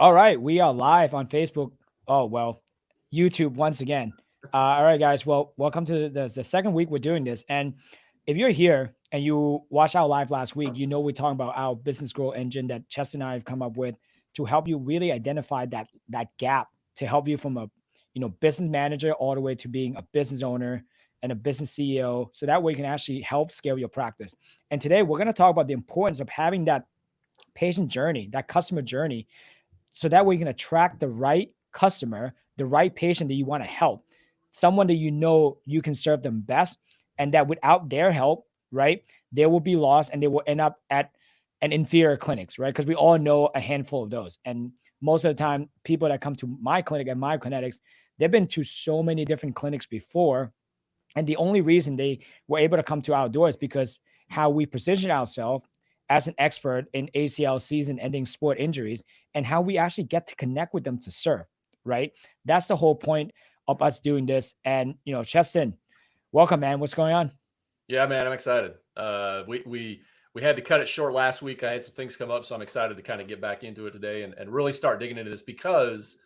All right, we are live on Facebook. Oh, well, YouTube once again. All right, guys. Well, welcome to the second week we're doing this. And if you're here and you watched our live last week, you know we're talking about our business growth engine that Chestin and I have come up with to help you really identify that gap to help you from a business manager all the way to being a business owner and a business CEO. So that way you can actually help scale your practice. And today we're going to talk about the importance of having that patient journey, that customer journey, so that way you can attract the right customer, the right patient that you want to help, someone that you know you can serve them best, and that without their help, right, they will be lost and they will end up at an inferior clinics, right? Because we all know a handful of those. And most of the time, people that come to my clinic at Myokinetix, they've been to so many different clinics before. And the only reason they were able to come to our door is because how we position ourselves as an expert in ACL season ending sport injuries and how we actually get to connect with them to serve, right? That's the whole point of us doing this. And, Chestin, welcome, man. What's going on? Yeah, man, I'm excited. We had to cut it short last week. I had some things come up, so I'm excited to kind of get back into it today and really start digging into this because,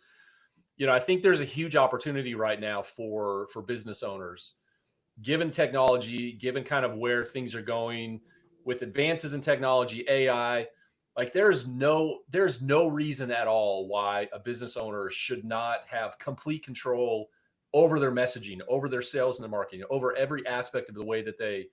I think there's a huge opportunity right now for business owners, given technology, given kind of where things are going with advances in technology, AI. Like there's no reason at all why a business owner should not have complete control over their messaging, over their sales and their marketing, over every aspect of the way that they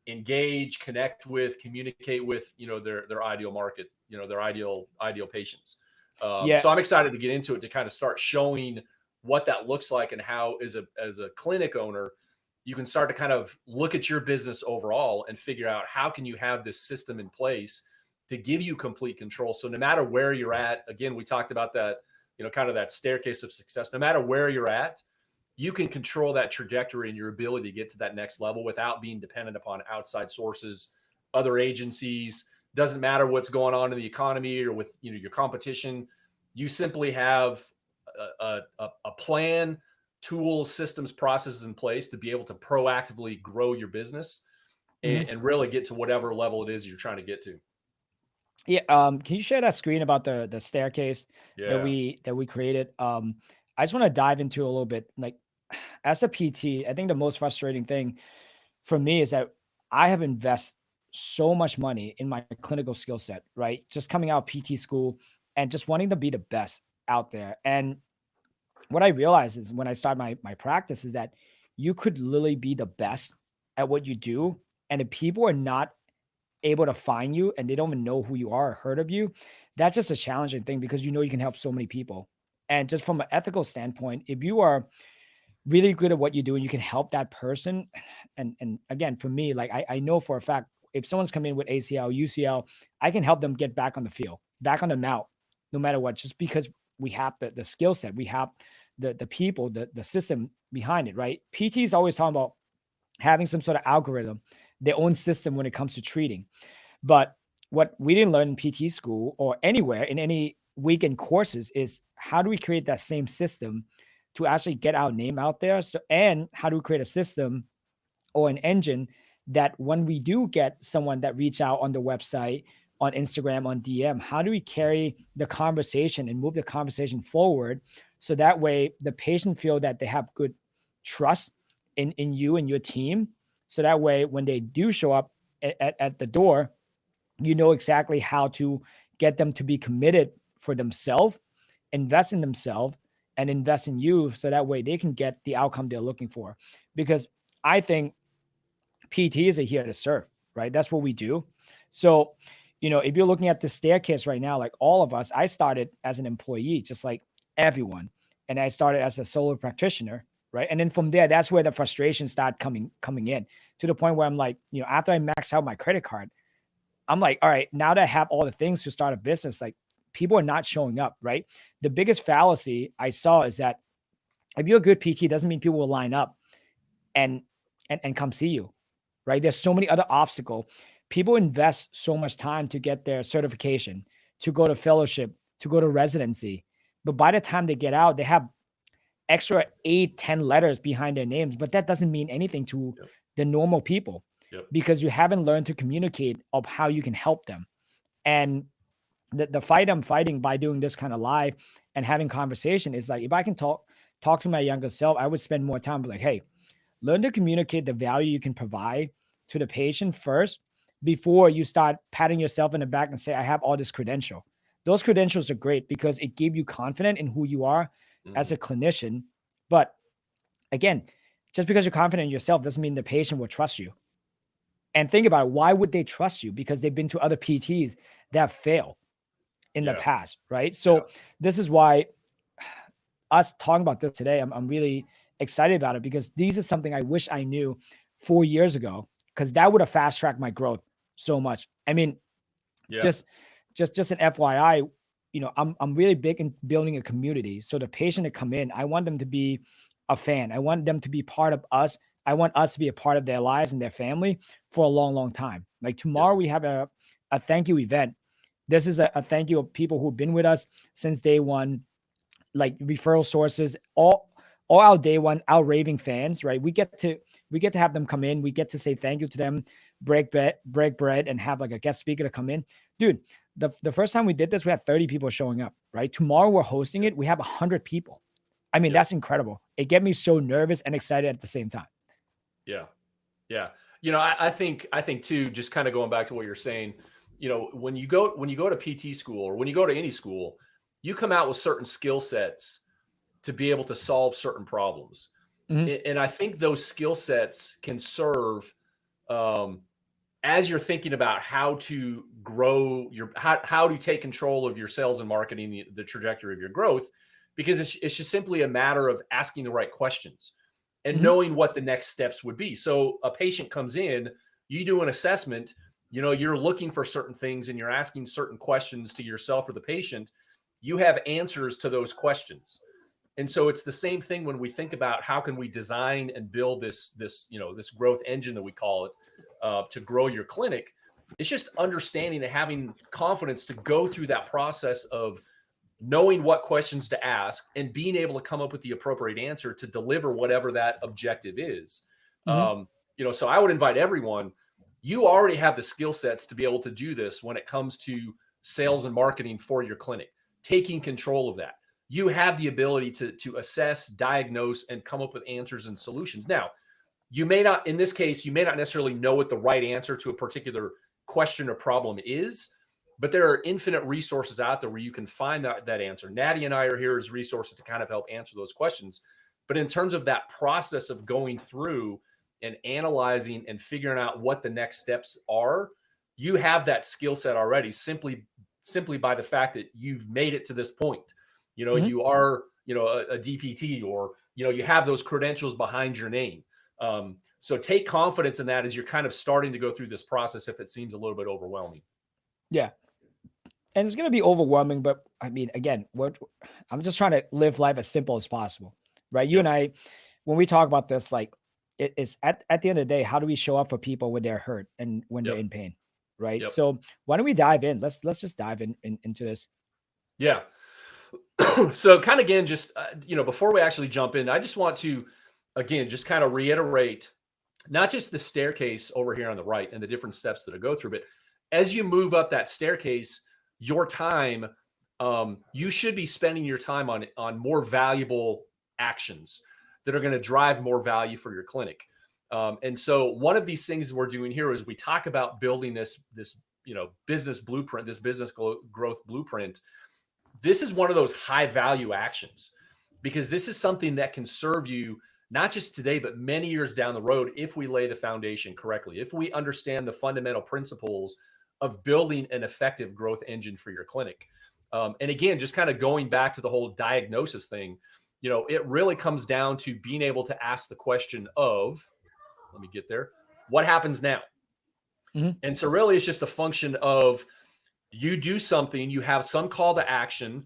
engage, connect with, communicate with, their ideal market, their ideal patients. Yeah. So I'm excited to get into it to kind of start showing what that looks like and how, as a clinic owner, you can start to kind of look at your business overall and figure out how can you have this system in place to give you complete control. So no matter where you're at, again, we talked about that, kind of that staircase of success. No matter where you're at, you can control that trajectory and your ability to get to that next level without being dependent upon outside sources, other agencies. Doesn't matter what's going on in the economy or with your competition. You simply have a plan, tools, systems, processes in place to be able to proactively grow your business Mhm. and really get to whatever level it is you're trying to get to. Yeah. Can you share that screen about the staircase that Yeah. we created? I just want to dive into a little bit. Like as a PT, I think the most frustrating thing for me is that I have invested so much money in my clinical skill set, right? Just coming out of PT school and just wanting to be the best out there. And what I realized is when I started my practice is that you could literally be the best at what you do. And if people are not able to find you and they don't even know who you are or heard of you, that's just a challenging thing because you know you can help so many people. And just from an ethical standpoint, if you are really good at what you do and you can help that person, and again, for me, like I know for a fact, if someone's coming in with ACL, UCL, I can help them get back on the field, back on the mount, no matter what, just because we have the skill set, we have the people, the system behind it, right? PT is always talking about having some sort of algorithm, their own system when it comes to treating. But what we didn't learn in PT school or anywhere in any weekend courses is how do we create that same system to actually get our name out there? So, and how do we create a system or an engine that when we do get someone that reach out on the website, on Instagram, on DM, how do we carry the conversation and move the conversation forward so that way the patient feel that they have good trust in you and your team. So that way when they do show up at the door, you know exactly how to get them to be committed for themselves, invest in themselves, and invest in you so that way they can get the outcome they're looking for. Because I think PTs are here to serve, right? That's what we do. So, if you're looking at the staircase right now, like all of us, I started as an employee, just like everyone. And I started as a solo practitioner, right? And then from there, that's where the frustration started coming in to the point where I'm like, after I max out my credit card, I'm like, all right, now that I have all the things to start a business, like people are not showing up, right? The biggest fallacy I saw is that if you're a good PT, doesn't mean people will line up and and come see you, right? There's so many other obstacles. People invest so much time to get their certification, to go to fellowship, to go to residency. But by the time they get out, they have extra 8, 10 letters behind their names. But that doesn't mean anything to Yep. the normal people Yep. because you haven't learned to communicate of how you can help them. And the fight I'm fighting by doing this kind of live and having conversation is like, if I can talk to my younger self, I would spend more time like, hey, learn to communicate the value you can provide to the patient first before you start patting yourself in the back and say, I have all this credential. Those credentials are great because it gives you confidence in who you are as a clinician. But again, just because you're confident in yourself doesn't mean the patient will trust you. And think about it, why would they trust you? Because they've been to other PTs that fail in the past, right? So this is why us talking about this today, I'm really excited about it, because these are something I wish I knew 4 years ago, because that would have fast tracked my growth so much. I mean, just an FYI, I'm really big in building a community. So the patient that come in, I want them to be a fan. I want them to be part of us. I want us to be a part of their lives and their family for a long, long time. Like tomorrow we have a thank you event. This is a thank you of people who've been with us since day one, like referral sources, all our day one, our raving fans, right? We get to have them come in. We get to say thank you to them, break bread, and have like a guest speaker to come in. Dude, the first time we did this, we had 30 people showing up, right? Tomorrow we're hosting it. We have 100 people. I mean, that's incredible. It get me so nervous and excited at the same time. Yeah. Yeah. I think too, just kind of going back to what you're saying, when you go to PT school, or when you go to any school, you come out with certain skill sets to be able to solve certain problems. And I think those skill sets can serve as you're thinking about how to grow how to take control of your sales and marketing, the trajectory of your growth, because it's just simply a matter of asking the right questions and knowing what the next steps would be. So a patient comes in, you do an assessment, you're looking for certain things and you're asking certain questions to yourself or the patient. You have answers to those questions. And so it's the same thing when we think about how can we design and build this growth engine that we call it, to grow your clinic. It's just understanding and having confidence to go through that process of knowing what questions to ask and being able to come up with the appropriate answer to deliver whatever that objective is. So I would invite everyone, you already have the skill sets to be able to do this when it comes to sales and marketing for your clinic, taking control of that. You have the ability to assess, diagnose, and come up with answers and solutions. Now, you may not necessarily know what the right answer to a particular question or problem is, but there are infinite resources out there where you can find that answer. Natty and I are here as resources to kind of help answer those questions. But in terms of that process of going through and analyzing and figuring out what the next steps are, you have that skill set already simply by the fact that you've made it to this point. You are, a DPT, or, you have those credentials behind your name. So take confidence in that as you're kind of starting to go through this process, if it seems a little bit overwhelming. Yeah. And it's going to be overwhelming, but I mean, again, I'm just trying to live life as simple as possible, right? You and I, when we talk about this, like it's at the end of the day, how do we show up for people when they're hurt and when they're in pain, right? So why don't we dive in? Let's just dive into this. Yeah. So kind of, again, just, before we actually jump in, I just want to, again, just kind of reiterate, not just the staircase over here on the right and the different steps that I go through, but as you move up that staircase, your time, you should be spending your time on more valuable actions that are going to drive more value for your clinic. And so one of these things we're doing here is we talk about building this business blueprint, this business growth blueprint. This is one of those high value actions, because this is something that can serve you not just today, but many years down the road, if we lay the foundation correctly, if we understand the fundamental principles of building an effective growth engine for your clinic. And again, just kind of going back to the whole diagnosis thing, it really comes down to being able to ask the question of, let me get there, what happens now? And so really it's just a function of, you do something, you have some call to action,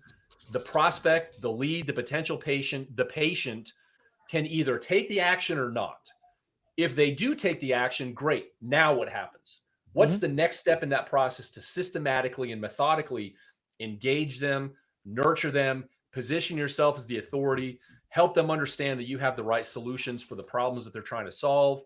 the prospect, the lead, the potential patient, the patient can either take the action or not. If they do take the action, great. Now what happens? What's the next step in that process to systematically and methodically engage them, nurture them, position yourself as the authority, help them understand that you have the right solutions for the problems that they're trying to solve.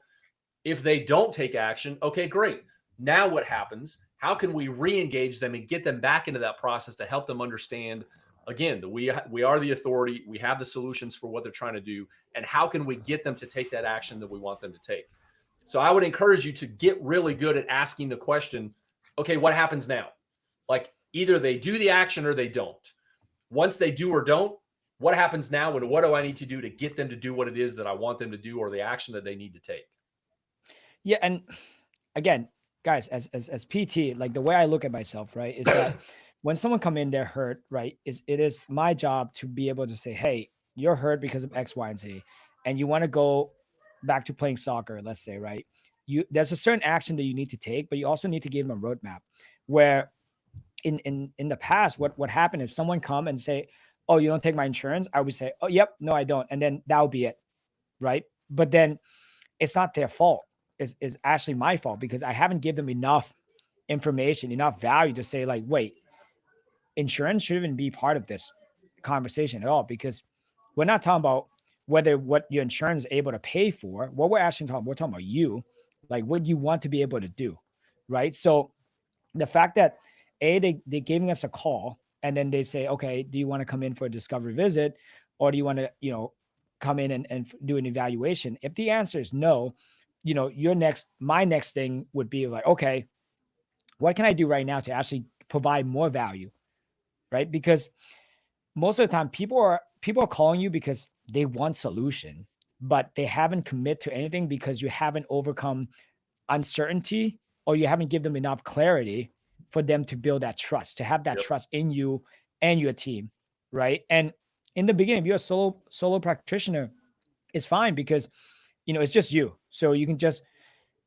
If they don't take action, okay, great. Now what happens? how can we re-engage them and get them back into that process to help them understand again that we are the authority, we have the solutions for what they're trying to do, and how can we get them to take that action that we want them to take. So I would encourage you to get really good at asking the question, okay, what happens now? Like either they do the action or they don't. Once they do or don't, what happens now and what do I need to do to get them to do what it is that I want them to do or the action that they need to take? Yeah, and again, guys, as PT, like the way I look at myself, right, is that when someone come in, they're hurt, right? It is my job to be able to say, hey, you're hurt because of X, Y, and Z, and you want to go back to playing soccer, let's say, right? There's a certain action that you need to take, but you also need to give them a roadmap. Where in the past, what happened if someone come and say, oh, you don't take my insurance, I would say, oh, yep, no, I don't, and then that would be it, right? But then it's not their fault. Is actually my fault because I haven't given them enough information, enough value to say like, wait, insurance shouldn't even be part of this conversation at all because we're not talking about whether what your insurance is able to pay for. What we're talking about you, like what you want to be able to do, right? So the fact that they're giving us a call and then they say, okay, do you want to come in for a discovery visit or do you want to come in and do an evaluation? If the answer is no, my next thing would be like, okay, what can I do right now to actually provide more value, right? Because most of the time people are calling you because they want solution, but they haven't commit to anything because you haven't overcome uncertainty or you haven't given them enough clarity for them to build that trust, to have that Yep. trust in you and your team, right? And in the beginning, if you're a solo practitioner, it's fine because it's just you. So you can just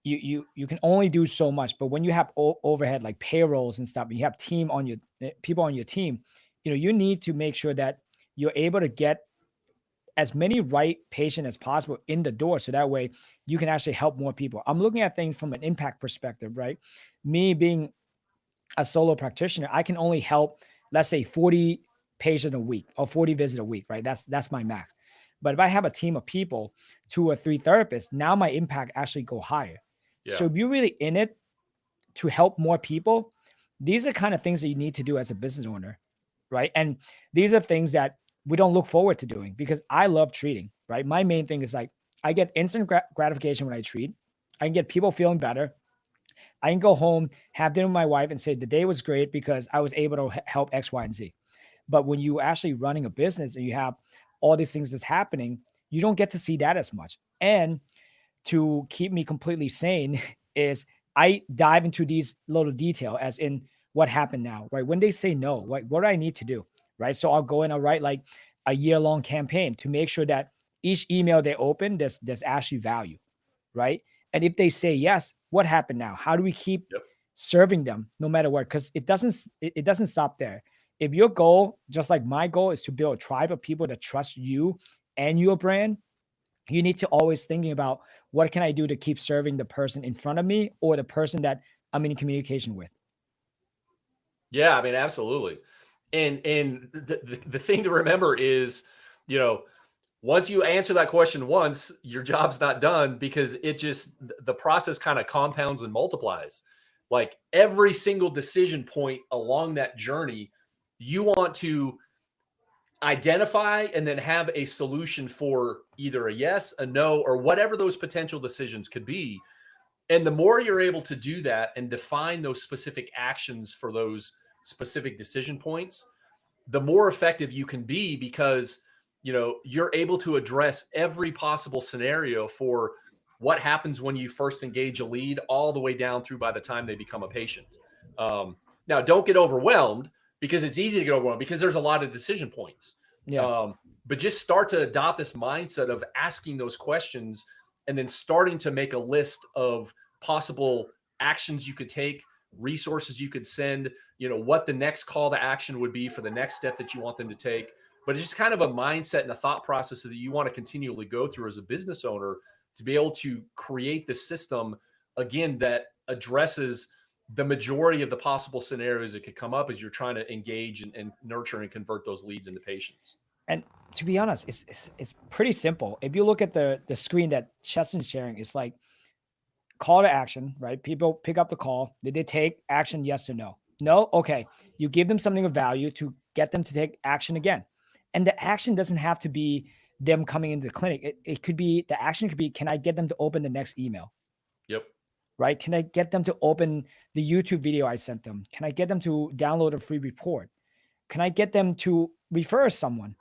you can only do so much. But when you have overhead like payrolls and stuff, and you have people on your team, you need to make sure that you're able to get as many right patient as possible in the door so that way you can actually help more people. I'm looking at things from an impact perspective, right? Me being a solo practitioner, I can only help, let's say 40 patients a week or 40 visits a week, right? That's my max. But if I have a team of people, 2 or 3 therapists, now my impact actually go higher. Yeah. So if you're really in it to help more people, these are kind of things that you need to do as a business owner, right? And these are things that we don't look forward to doing because I love treating, right? My main thing is like I get instant gratification when I treat. I can get people feeling better. I can go home, have dinner with my wife, and say the day was great because I was able to help X, Y, and Z. But when you actually running a business and you have all these things that's happening, you don't get to see that as much. And to keep me completely sane is I dive into these little detail as in what happened now, right? When they say no, what do I need to do? Right. So I'll go and I'll write like a year-long campaign to make sure that each email they open, there's actually value, right? And if they say yes, what happened now? How do we keep Yep. serving them no matter what? Because it doesn't stop there. If your goal, just like my goal, is to build a tribe of people that trust you and your brand, you need to always thinking about what can I do to keep serving the person in front of me or the person that I'm in communication with. Yeah, I mean, absolutely. And the thing to remember is, you know, once you answer that question once, your job's not done because the process kind of compounds and multiplies. Like every single decision point along that journey, you want to identify and then have a solution for either a yes, a no, or whatever those potential decisions could be. And the more you're able to do that and define those specific actions for those specific decision points, the more effective you can be because you're able to address every possible scenario for what happens when you first engage a lead all the way down through by the time they become a patient. Now don't get overwhelmed because it's easy to get overwhelmed because there's a lot of decision points. Yeah. But just start to adopt this mindset of asking those questions and then starting to make a list of possible actions you could take, resources you could send, what the next call to action would be for the next step that you want them to take. But it's just kind of a mindset and a thought process that you want to continually go through as a business owner to be able to create the system, again, that addresses the majority of the possible scenarios that could come up as you're trying to engage and nurture and convert those leads into patients. And to be honest, it's pretty simple. If you look at the screen that Chestin's sharing, it's like call to action, right? People pick up the call. Did they take action? Yes or no? No? Okay. You give them something of value to get them to take action again. And the action doesn't have to be them coming into the clinic. It could be, the action could be, can I get them to open the next email? Yep. Right? Can I get them to open the YouTube video I sent them? Can I get them to download a free report? Can I get them to refer someone?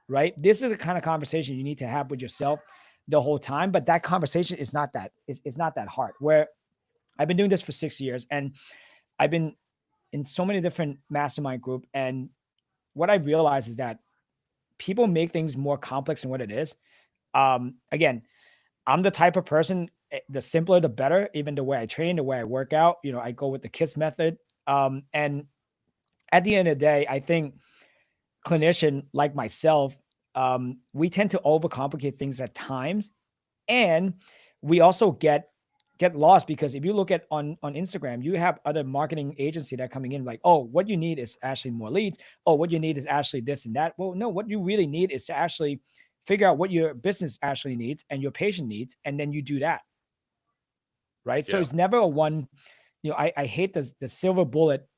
Right? This is the kind of conversation you need to have with yourself the whole time. But that conversation is not that, it's not that hard. Where I've been doing this for 6 years and I've been in so many different mastermind group. And what I realized is that people make things more complex than what it is. Again, I'm the type of person, the simpler the better. Even the way I train, the way I work out, I go with the KISS method. And at the end of the day, I think clinician like myself, we tend to overcomplicate things at times, and we also get lost because if you look at on Instagram, you have other marketing agency that are coming in like, oh, what you need is actually more leads. Oh, what you need is actually this and that. Well, no, what you really need is to actually figure out what your business actually needs and your patient needs, and then you do that. Right. So Yeah. it's never a one, I hate the silver bullet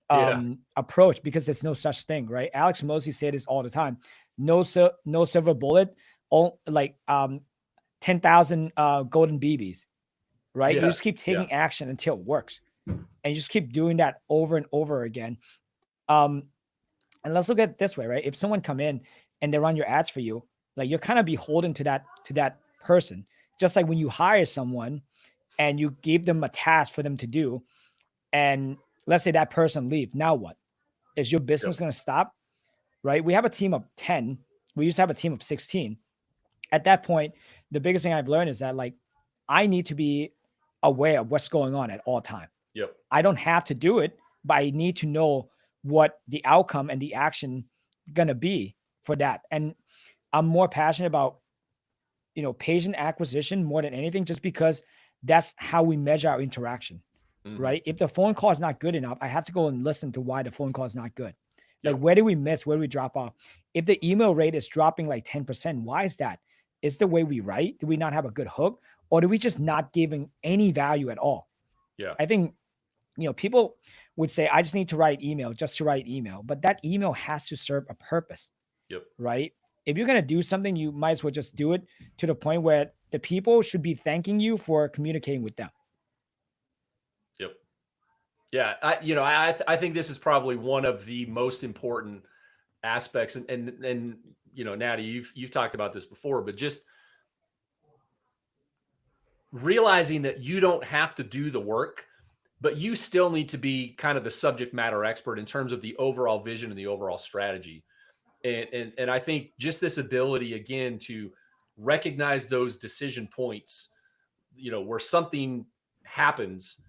Yeah. approach because there's no such thing, right? Alex Mosley said this all the time. No, no silver bullet, all like 10,000 golden BBs, right? You Yeah. just keep Yeah. taking action until it works. And you just keep doing that over and over again. Um, and let's look at it this way, right? If someone come in and they run your ads for you, like you're kind of beholden to that person. Just like when you hire someone and you give them a task for them to do, and let's say that person leaves, now what? Is your business Yep. going to stop? Right? We have a team of 10. We used to have a team of 16. At that point, the biggest thing I've learned is that like I need to be aware of what's going on at all time. Yep. I don't have to do it, but I need to know what the outcome and the action gonna be for that. And I'm more passionate about patient acquisition more than anything, just because that's how we measure our interaction. Mhm. Right? If the phone call is not good enough, I have to go and listen to why the phone call is not good. Like, Yep. where do we miss? Where do we drop off? If the email rate is dropping like 10%, why is that? Is the way we write? Do we not have a good hook? Or do we just not giving any value at all? Yeah. I think, people would say, I just need to write email just to write email, but that email has to serve a purpose, Yep. right? If you're going to do something, you might as well just do it to the point where the people should be thanking you for communicating with them. Yep. Yeah. I think this is probably one of the most important aspects. And Natty, you've talked about this before, but just realizing that you don't have to do the work, but you still need to be kind of the subject matter expert in terms of the overall vision and the overall strategy. And I think just this ability again to recognize those decision points, where something happens,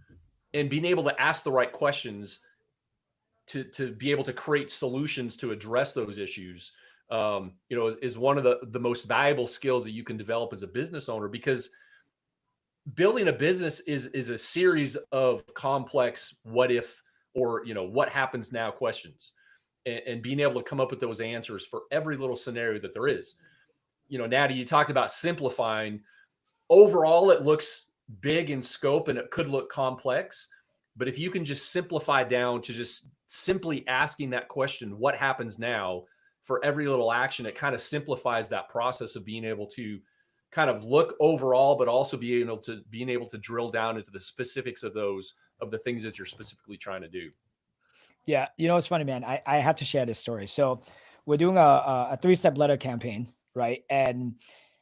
and being able to ask the right questions to be able to create solutions to address those issues, is one of the most valuable skills that you can develop as a business owner, because building a business is a series of complex what if, or what happens now questions, and being able to come up with those answers for every little scenario that there is. Natty, you talked about simplifying. Overall, it looks big in scope and it could look complex, but if you can just simplify down to just simply asking that question, what happens now, for every little action, it kind of simplifies that process of being able to kind of look overall, but also being able to drill down into the specifics of the things that you're specifically trying to do. Yeah, it's funny, man. I have to share this story. So we're doing a 3-step letter campaign, right? And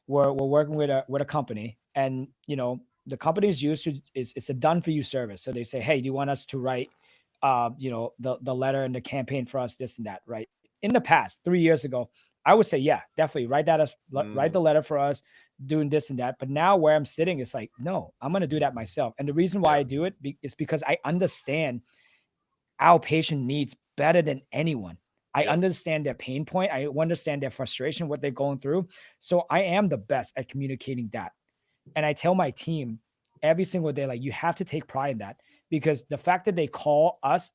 we're working with a company, and the company is used to it's a done for you service. So they say, hey, do you want us to write the letter and the campaign for us, this and that, right? In the past, 3 years ago, I would say, yeah, definitely write the letter for us, doing this and that. But now where I'm sitting, it's like, no, I'm gonna do that myself. And the reason why Yeah. I do it is because I understand our patient needs better than anyone. I Yep. understand their pain point. I understand their frustration, what they're going through. So I am the best at communicating that. And I tell my team every single day, like, you have to take pride in that, because the fact that they call us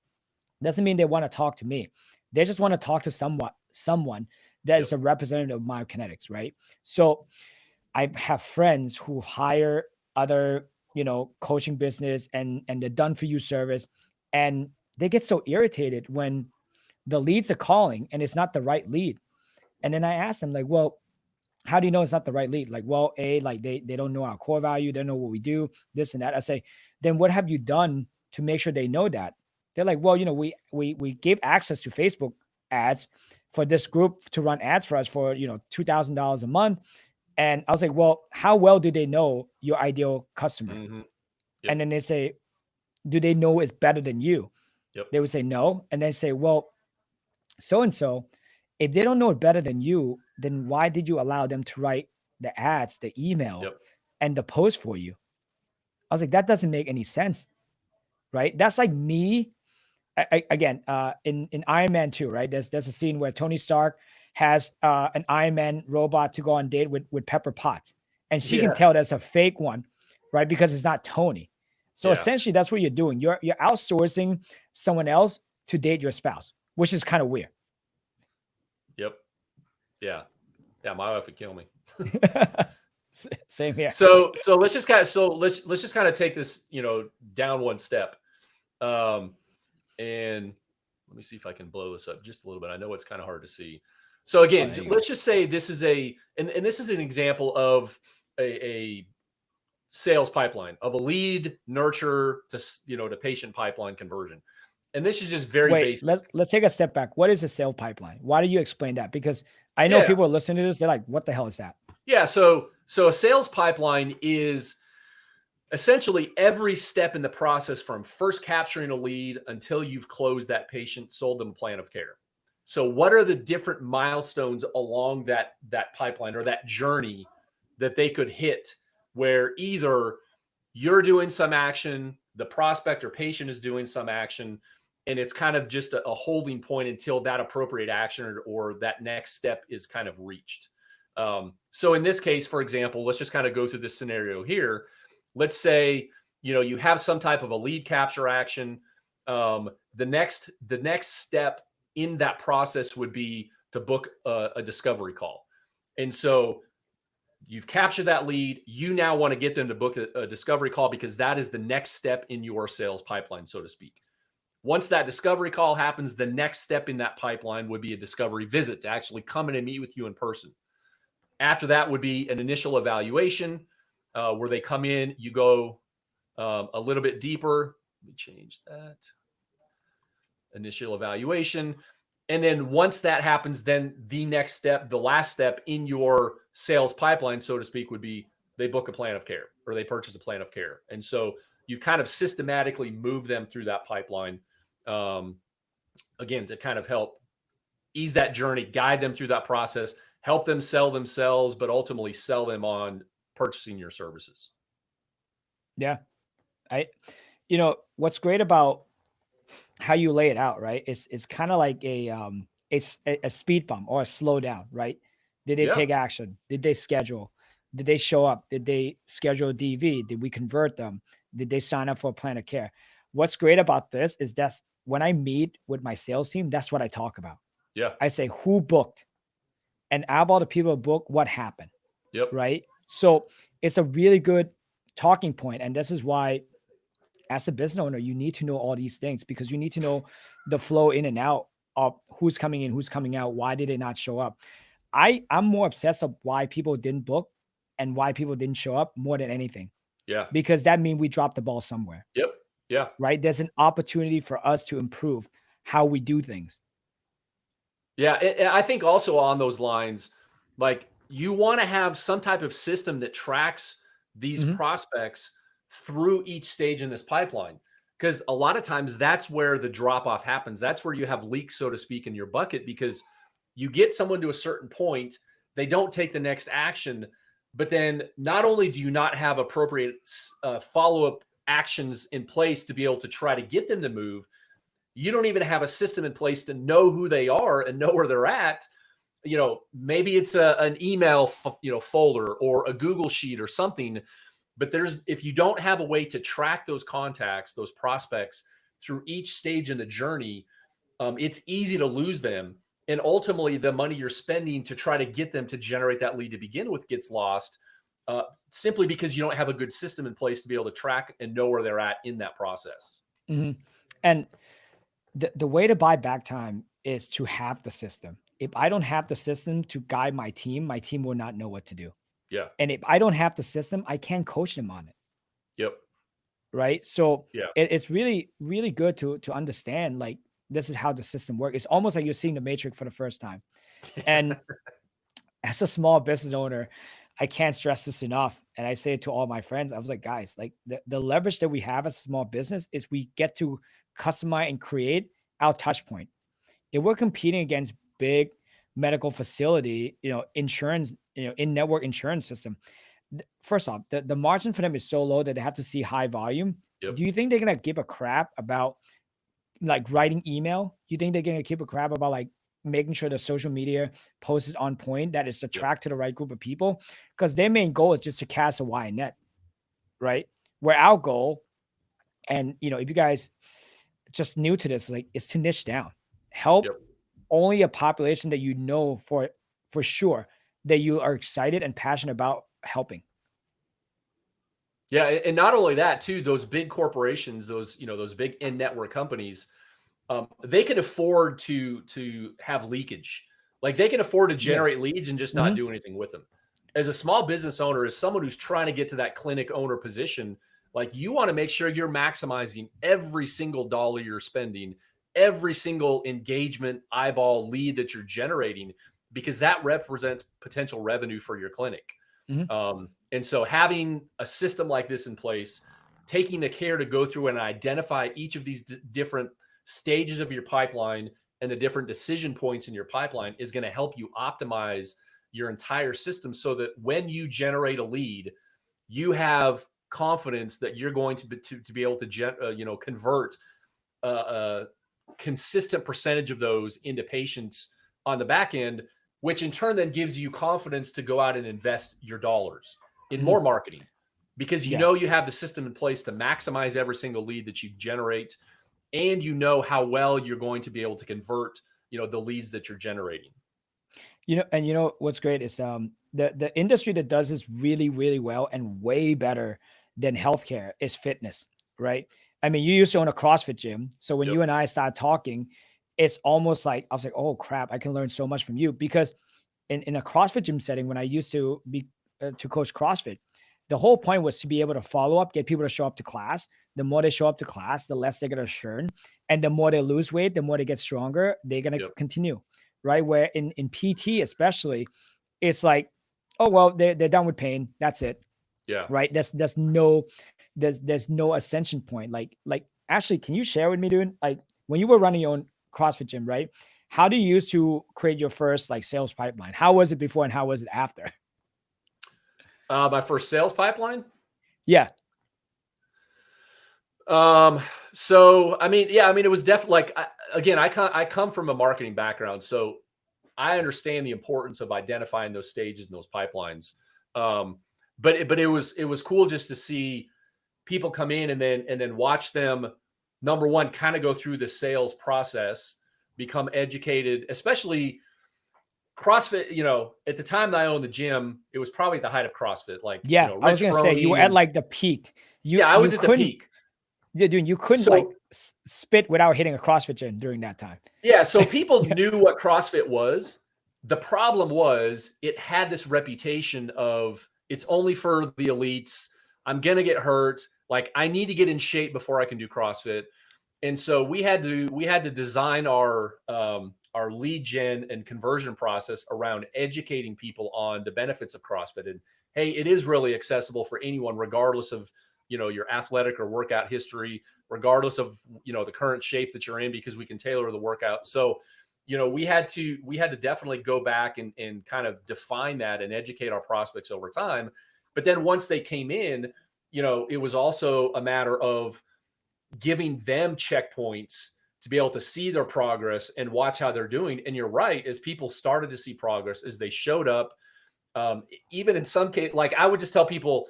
doesn't mean they want to talk to me. They just want to talk to someone that Yep. is a representative of Myokinetix, right? So I have friends who hire other coaching business and the done for you service. And they get so irritated when the leads are calling and it's not the right lead. And then I asked them, like, well, how do you know it's not the right lead? Like, well, like they don't know our core value, they don't know what we do, this and that. I say, then what have you done to make sure they know that? They're like, well, we gave access to Facebook ads for this group to run ads for us for $2,000 a month. And I was like, well, how well do they know your ideal customer? Mm-hmm. And then they say, do they know it's better than you? They would say no. And they say, well, so and so, if they don't know it better than you, then why did you allow them to write the ads, the email, and the post for you? I was like, that doesn't make any sense, right? That's like me. Again, in Iron Man 2, right? There's a scene where Tony Stark has an Iron Man robot to go on date with Pepper Potts, and she can tell that's a fake one, right? Because it's not Tony. So essentially, that's what you're doing. You're outsourcing someone else to date your spouse, which is kind of weird. Yep. Yeah. Yeah. My wife would kill me. Same here. So let's just kind of take this, down one step. And let me see if I can blow this up just a little bit. I know it's kind of hard to see. So again, let's just say this is and this is an example of a sales pipeline, of a lead nurture to patient pipeline conversion. And this is just very basic. Let's take a step back. What is a sales pipeline? Why do you explain that? Because I know people are listening to this. They're like, what the hell is that? Yeah. So a sales pipeline is essentially every step in the process from first capturing a lead until you've closed that patient, sold them a plan of care. So what are the different milestones along that pipeline or that journey that they could hit, where either you're doing some action, the prospect or patient is doing some action, and it's kind of just a holding point until that appropriate action or that next step is kind of reached. So in this case, for example, let's just kind of go through this scenario here. Let's say, you have some type of a lead capture action. The next step in that process would be to book a discovery call. And so you've captured that lead. You now want to get them to book a discovery call because that is the next step in your sales pipeline, so to speak. Once that discovery call happens, the next step in that pipeline would be a discovery visit to actually come in and meet with you in person. After that would be an initial evaluation where they come in, you go a little bit deeper. Let me change that. Initial evaluation. And then once that happens, then the next step, the last step in your sales pipeline, so to speak, would be they book a plan of care or they purchase a plan of care. And so you've kind of systematically moved them through that pipeline, again, to kind of help ease that journey, guide them through that process, help them sell themselves, but ultimately sell them on purchasing your services. Yeah. What's great about how you lay it out, right? It's kind of like it's a speed bump or a slow down, right? Did they take action? Did they schedule? Did they show up? Did they schedule a DV? Did we convert them? Did they sign up for a plan of care? What's great about this is that's when I meet with my sales team, that's what I talk about. Yeah. I say, who booked? And out of all the people who booked, what happened? Yep. Right. So it's a really good talking point. And this is why, as a business owner, you need to know all these things because you need to know the flow in and out of who's coming in, who's coming out. Why did they not show up? I'm more obsessed with why people didn't book and why people didn't show up more than anything. Yeah. Because that means we dropped the ball somewhere. Yep. Yeah. Right. There's an opportunity for us to improve how we do things. Yeah. And I think also on those lines, like you want to have some type of system that tracks these prospects through each stage in this pipeline. Because a lot of times that's where the drop off happens. That's where you have leaks, so to speak, in your bucket, because you get someone to a certain point, they don't take the next action, but then not only do you not have appropriate follow-up actions in place to be able to try to get them to move, you don't even have a system in place to know who they are and know where they're at. Maybe it's an email, folder or a Google sheet or something. But if you don't have a way to track those contacts, those prospects through each stage in the journey, it's easy to lose them. And ultimately, the money you're spending to try to get them to generate that lead to begin with gets lost simply because you don't have a good system in place to be able to track and know where they're at in that process. Mm-hmm. And the way to buy back time is to have the system. If I don't have the system to guide my team will not know what to do. Yeah. And if I don't have the system, I can't coach them on it. Yep. Right. So Yeah. it's really, really good to understand like this is how the system works. It's almost like you're seeing the Matrix for the first time. And as a small business owner, I can't stress this enough. And I say it to all my friends. I was like, guys, like the leverage that we have as a small business is we get to customize and create our touch point. If we're competing against big medical facility, insurance, in-network insurance system, first off, the margin for them is so low that they have to see high volume. Yep. Do you think they're gonna give a crap about like writing email? You think they're gonna give a crap about like making sure the social media post is on point, that it's attract to the right group of people? Because their main goal is just to cast a wide net, right? Where our goal, and if you guys just new to this, like it's to niche down, help only a population that for sure that you are excited and passionate about helping. Yeah, and not only that, too, those big corporations, those big in-network companies, they can afford to have leakage. Like they can afford to generate leads and just not do anything with them. As a small business owner, as someone who's trying to get to that clinic owner position, like you want to make sure you're maximizing every single dollar you're spending, every single engagement, eyeball, lead that you're generating, because that represents potential revenue for your clinic. And so having a system like this in place, taking the care to go through and identify each of these different stages of your pipeline and the different decision points in your pipeline is going to help you optimize your entire system so that when you generate a lead, you have confidence that you're going to be able to convert a consistent percentage of those into patients on the back end, which in turn then gives you confidence to go out and invest your dollars in more marketing, because you know you have the system in place to maximize every single lead that you generate, and you know how well you're going to be able to convert, the leads that you're generating. And what's great is the industry that does this really, really well and way better than healthcare is fitness, right? I mean, you used to own a CrossFit gym. So when you and I started talking, it's almost like I was like, oh crap, I can learn so much from you. Because in a CrossFit gym setting, when I used to be to coach CrossFit, the whole point was to be able to follow up, get people to show up to class. The more they show up to class, the less they're going to churn. And the more they lose weight, the more they get stronger, they're going to continue, right? Where in PT especially, it's like, oh, well, they're done with pain. That's it. Yeah. Right. There's no ascension point. Like Ashley, can you share with me, dude? Like when you were running your own CrossFit gym, right? How do you used to create your first like sales pipeline? How was it before and how was it after? My first sales pipeline? Yeah. So, I mean, it was definitely like, I come from a marketing background, so I understand the importance of identifying those stages and those pipelines. But it was cool just to see people come in and then watch them, number one, kind of go through the sales process, become educated, especially CrossFit. At the time that I owned the gym, it was probably at the height of CrossFit. Like, I was going to say you were at like the peak. I was at the peak. Yeah, dude, you couldn't like spit without hitting a CrossFit gym during that time. Yeah, so people knew what CrossFit was. The problem was it had this reputation of it's only for the elites. I'm going to get hurt. Like I need to get in shape before I can do CrossFit. And so we had to design our lead gen and conversion process around educating people on the benefits of CrossFit. And hey, it is really accessible for anyone, regardless of your athletic or workout history, regardless of the current shape that you're in, because we can tailor the workout. So we had to definitely go back and kind of define that and educate our prospects over time. But then once they came in, it was also a matter of giving them checkpoints to be able to see their progress and watch how they're doing. And you're right, as people started to see progress, as they showed up, even in some case, like I would just tell people,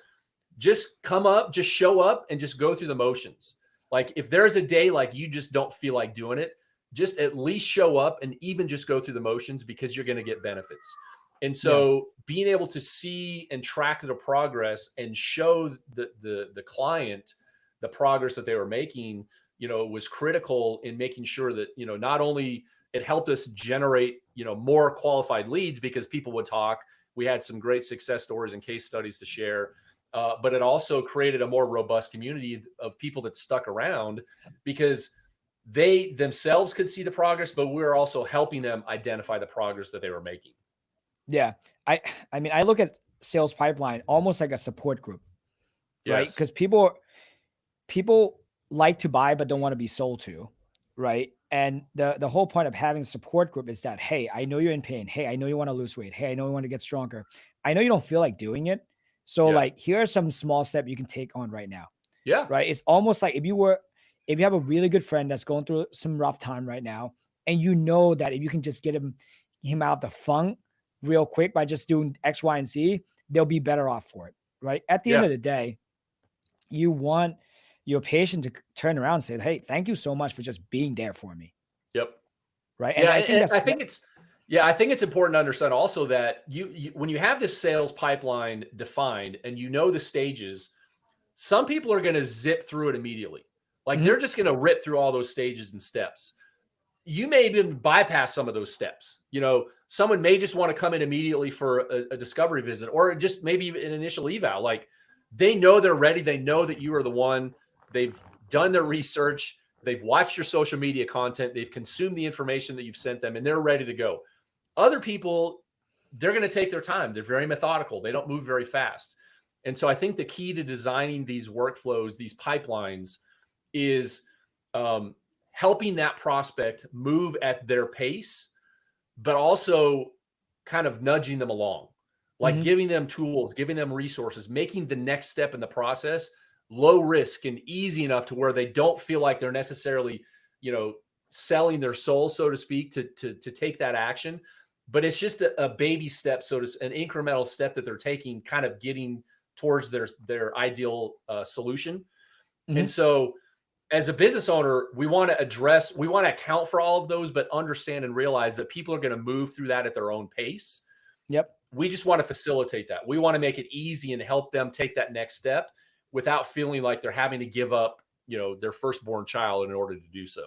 just come up, just show up and just go through the motions. Like if there's a day like you just don't feel like doing it, just at least show up and even just go through the motions, because you're going to get benefits. And so being able to see and track the progress and show the client the progress that they were making, was critical in making sure that, not only it helped us generate, more qualified leads because people would talk. We had some great success stories and case studies to share. But it also created a more robust community of people that stuck around because they themselves could see the progress, but we were also helping them identify the progress that they were making. Yeah. I mean, I look at sales pipeline almost like a support group, right? Yes. Because people like to buy but don't want to be sold to, right? And the whole point of having a support group is that, hey, I know you're in pain. Hey, I know you want to lose weight. Hey, I know you want to get stronger. I know you don't feel like doing it. So Yeah. like, here are some small steps you can take on right now. Yeah. Right. It's almost like if you have a really good friend that's going through some rough time right now, and you know that if you can just get him out of the funk real quick by just doing X, Y, and Z, they'll be better off for it. Right. At the end Yeah. of the day, you want your patient to turn around and say, hey, thank you so much for just being there for me. Yep. Right. Yeah. And I think I think it's important to understand also that you when you have this sales pipeline defined and the stages, some people are going to zip through it immediately. Like they're just going to rip through all those stages and steps. You may even bypass some of those steps. Someone may just want to come in immediately for a discovery visit or just maybe an initial eval. Like they know they're ready. They know that you are the one. They've done their research. They've watched your social media content. They've consumed the information that you've sent them and they're ready to go. Other people, they're going to take their time. They're very methodical. They don't move very fast. And so I think the key to designing these workflows, these pipelines, is helping that prospect move at their pace, but also kind of nudging them along, like giving them tools, giving them resources, making the next step in the process low risk and easy enough to where they don't feel like they're necessarily, selling their soul, so to speak, to take that action. But it's just a baby step, an incremental step that they're taking, kind of getting towards their ideal solution. And so as a business owner, we want to account for all of those, but understand and realize that people are going to move through that at their own pace. Yep. We just want to facilitate that. We want to make it easy and help them take that next step without feeling like they're having to give up, their firstborn child in order to do so.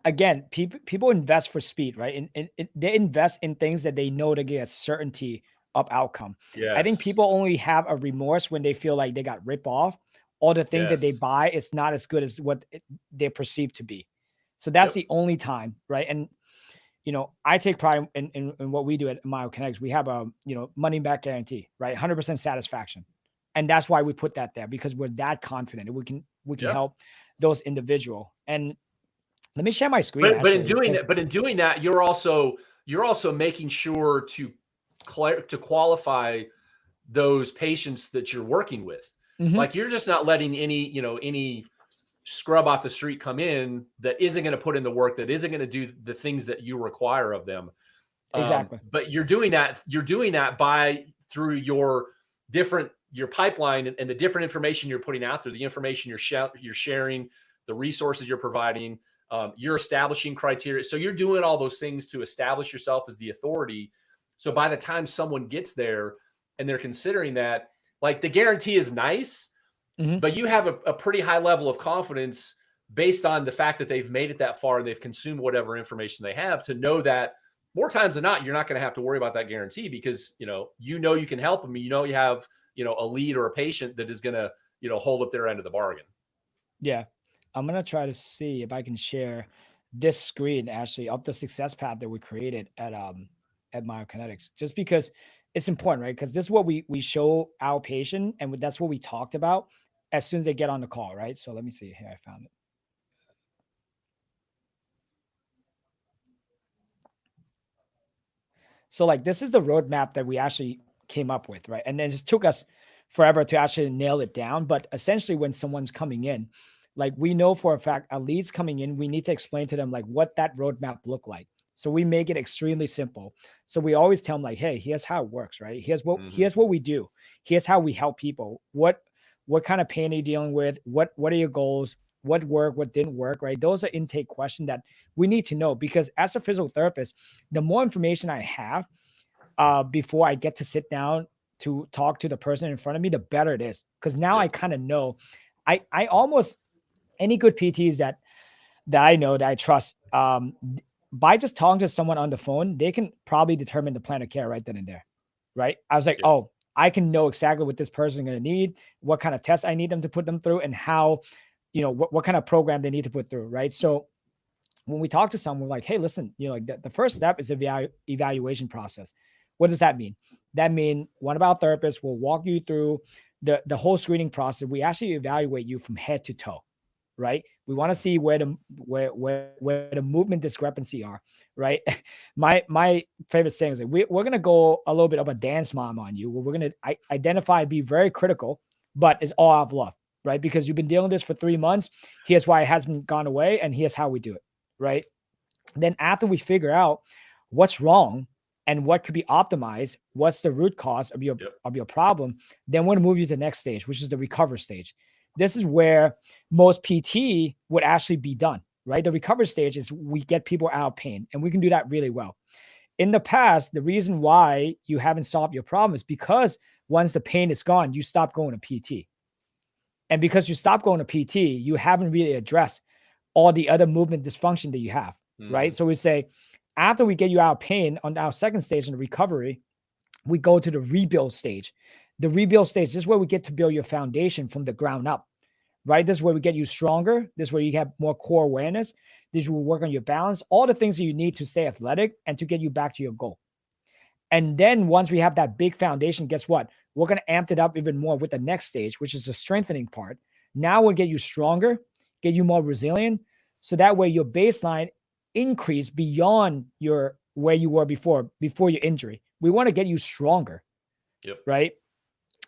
Again, people invest for speed, right? And they invest in things that they know to get a certainty of outcome. Yes. I think people only have a remorse when they feel like they got ripped off, or the thing that they buy is not as good as what they're perceived to be. So that's the only time, right? And I take pride in what we do at Myokinetix. We have a money back guarantee, right? 100% satisfaction, and that's why we put that there, because we're that confident we can help those individual. And let me share my screen. But in doing that, you're also making sure to qualify those patients that you're working with. Like you're just not letting any scrub off the street come in that isn't going to put in the work, that isn't going to do the things that you require of them. Exactly. But you're doing that through your pipeline and the different information you're putting out there, the information you're sharing, the resources you're providing. You're establishing criteria. So you're doing all those things to establish yourself as the authority. So by the time someone gets there and they're considering that, like, the guarantee is nice, but you have a pretty high level of confidence based on the fact that they've made it that far and they've consumed whatever information they have, to know that more times than not, you're not going to have to worry about that guarantee, because, you can help them. You have, a lead or a patient that is going to, hold up their end of the bargain. Yeah. I'm going to try to see if I can share this screen actually of the success path that we created at Myokinetix, just because it's important, right? Because this is what we show our patient, and that's what we talked about as soon as they get on the call, right? So let me see here. I found it. So like, this is the roadmap that we actually came up with, right? And then it just took us forever to actually nail it down. But essentially, when someone's coming in, like, we know for a fact a lead's coming in, we need to explain to them like what that roadmap look like. So we make it extremely simple. So we always tell them like, hey, here's how it works, right? Here's what we do. Here's how we help people. What What kind of pain are you dealing with? What are your goals? What worked, what didn't work, right? Those are intake questions that we need to know, because as a physical therapist, the more information I have before I get to sit down to talk to the person in front of me, the better it is. Because now I Yep. kind of know. I almost, any good PTs that I know, that I trust, by just talking to someone on the phone, they can probably determine the plan of care right then and there. Right. I was like, Yep. oh, I can know exactly what this person is going to need, what kind of tests I need them to put them through, and how, what kind of program they need to put through. Right. So when we talk to someone, we're like, hey, listen, like the first step is evaluation process. What does that mean? That means one of our therapists will walk you through the whole screening process. We actually evaluate you from head to toe, right? We want to see where the movement discrepancy are, right? My favorite saying is like, we're gonna go a little bit of a dance mom on you. We're gonna identify, be very critical, but it's all out of love, right? Because you've been dealing with this for 3 months. Here's why it hasn't gone away, and here's how we do it, right? Then after we figure out what's wrong and what could be optimized, what's the root cause of your Yep. problem, then we're going to move you to the next stage, which is the recover stage. This is where most PT would actually be done, right? The recover stage is we get people out of pain, and we can do that really well. In the past, the reason why you haven't solved your problem is because once the pain is gone, you stop going to PT. And because you stop going to PT, you haven't really addressed all the other movement dysfunction that you have, right? Mhm. So we say, after we get you out of pain on our second stage in the recovery, we go to the rebuild stage. The rebuild stage, this is where we get to build your foundation from the ground up, right? This is where we get you stronger. This is where you have more core awareness. This is where we work on your balance, all the things that you need to stay athletic and to get you back to your goal. And then once we have that big foundation, guess what? We're going to amp it up even more with the next stage, which is the strengthening part. Now we'll get you stronger, get you more resilient. So that way your baseline increase beyond your where you were before your injury. We want to get you stronger, Yep. right?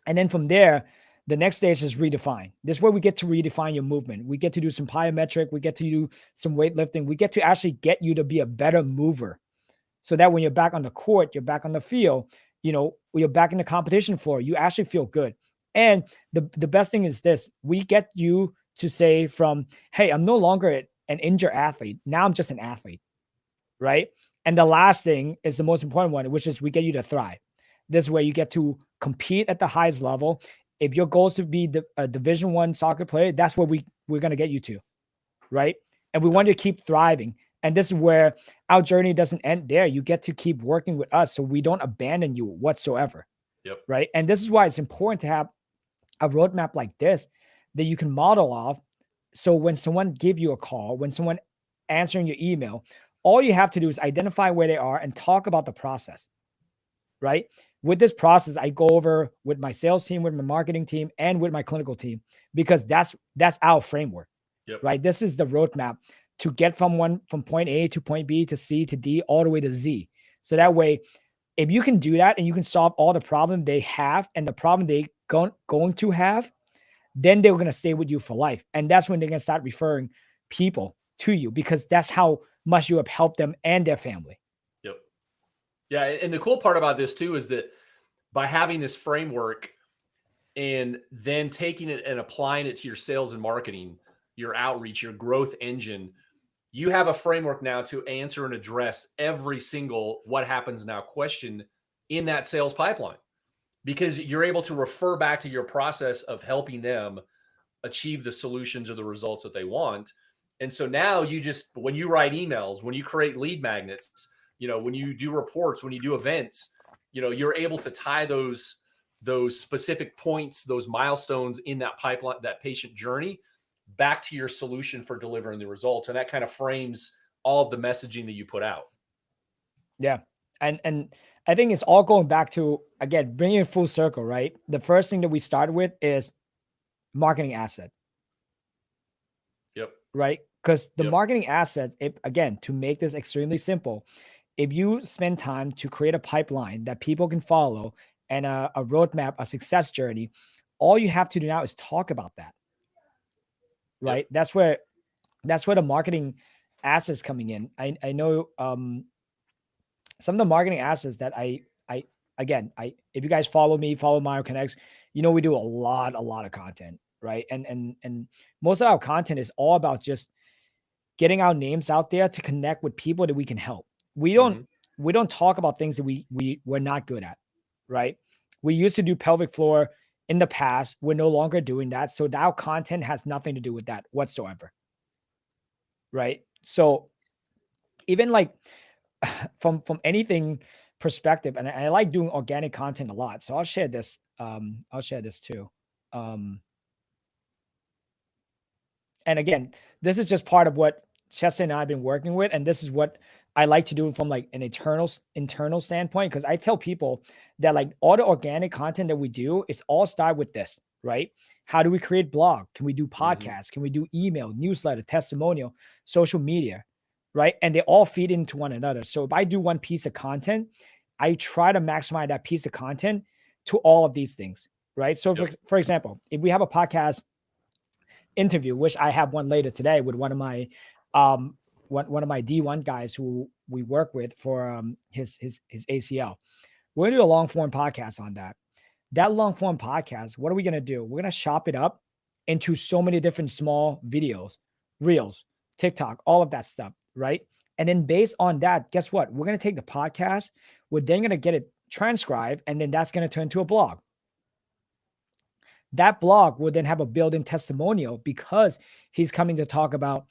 And then from there, the next stage is redefine. This is where we get to redefine your movement. We get to do some plyometric. We get to do some weightlifting. We get to actually get you to be a better mover, so that when you're back on the court, you're back on the field, you're back in the competition floor, you actually feel good. And the best thing is this: we get you to say from, hey, I'm no longer an injured athlete. Now I'm just an athlete, right? And the last thing is the most important one, which is we get you to thrive. This is where you get to compete at the highest level. If your goal is to be a Division I soccer player, that's where we're going to get you to, right? And we Yep. want you to keep thriving. And this is where our journey doesn't end there. You get to keep working with us so we don't abandon you whatsoever, Yep. right? And this is why it's important to have a roadmap like this that you can model off. So when someone give you a call, when someone answering your email, all you have to do is identify where they are and talk about the process, right? With this process, I go over with my sales team, with my marketing team, and with my clinical team, because that's our framework, Yep. right? This is the roadmap to get from point A to point B to C to D all the way to Z. So that way, if you can do that and you can solve all the problem they have and the problem they going to have, then they're going to stay with you for life. And that's when they're going to start referring people to you, because that's how much you have helped them and their family. Yep. Yeah. And the cool part about this too is that by having this framework and then taking it and applying it to your sales and marketing, your outreach, your growth engine, you have a framework now to answer and address every single what happens now question in that sales pipeline, because you're able to refer back to your process of helping them achieve the solutions or the results that they want. And so now you just, when you write emails, when you create lead magnets, when you do reports, when you do events, you're able to tie those specific points, those milestones in that pipeline, that patient journey, back to your solution for delivering the results. And that kind of frames all of the messaging that you put out. Yeah. And I think it's all going back to, again, bringing it full circle, right? The first thing that we started with is marketing asset, Yep. right? Because the Yep. marketing asset, again, to make this extremely simple, if you spend time to create a pipeline that people can follow and a roadmap, a success journey, all you have to do now is talk about that, Yep. right? That's where the marketing assets coming in. I know some of the marketing assets that I again, if you guys follow me, follow Myokinetix, we do a lot of content, right? And most of our content is all about just getting our names out there to connect with people that we can help. We don't Mhm. we don't talk about things that we're not good at, right? We used to do pelvic floor in the past. We're no longer doing that. So our content has nothing to do with that whatsoever. Right. So even like from anything perspective, and I like doing organic content a lot. So I'll share this. I'll share this too. Um, and again, this is just part of what Chestin and I have been working with, and this is what I like to do from like an internal standpoint. Because I tell people that like all the organic content that we do, it's all start with this, right? How do we create blog? Can we do Mhm. podcasts? Can we do email, newsletter, testimonial, social media, right? And they all feed into one another. So if I do one piece of content, I try to maximize that piece of content to all of these things, right? So Yep. for example, if we have a podcast interview, which I have one later today with one of my um one of my D1 guys who we work with for his ACL. We're gonna do a long form podcast on that. That long form podcast, what are we gonna do? We're gonna chop it up into so many different small videos, reels, TikTok, all of that stuff, right? And then based on that, guess what? We're gonna take the podcast, we're then gonna get it transcribed, and then that's gonna turn into a blog. That blog will then have a built-in testimonial because he's coming to talk about